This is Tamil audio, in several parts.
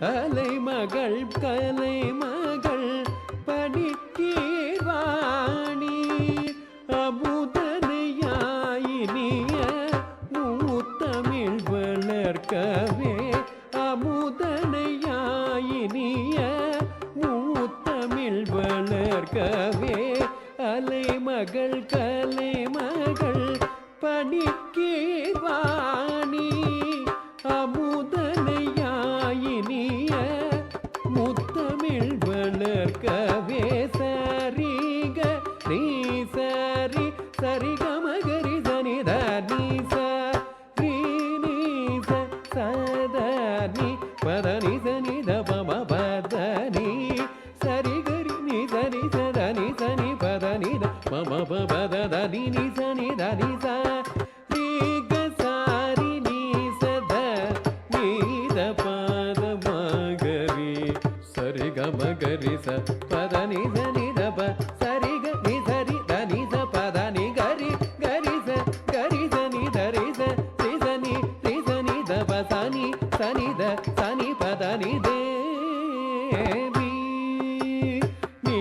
அலைமகள் கலைமகள் படிக்கீர்வாணி அமுதனையாயினிய மூத்தமிழ் வளர்க்கவே அமுதனையாயினிய மூத்தமிழ் வளர்க்கவே அலைமகள் கலைமகள் படிக்கீர்வாணி அமுதனையாயினிய முத்தமிழ் வளர்க்கவே சரிக நீ சரி சரிகமகரி சனித நீ சரி நீ சதனி பதனி சனித பம பதனி சரிகரி நீ சரி சதனி சனி பதனி மம பதனி நீ சனி தனி சரிக சாரி நீ சத நீத பத மகரி சரிகமகரி ச பதனி சனி தப சரிக நீ சரி தனி ச பதனி கரி கரி ச கரி சனி தரி ச ரி சனி தப சனி சனி த சனி பதனி தேவி நீ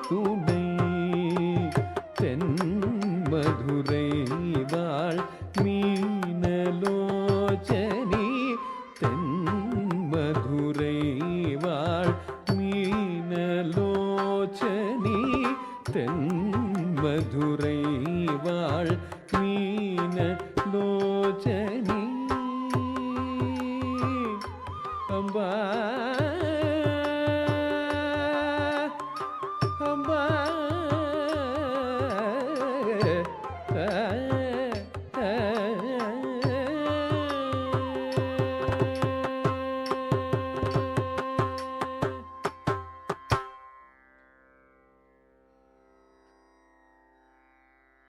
துணை தென் மதுரை வாழ் மீனலோச்சனி தென் மதுரை வாழ் மீனலோச்சனி தென் மதுரை வாழ் மீனலோச்சனி அம்பா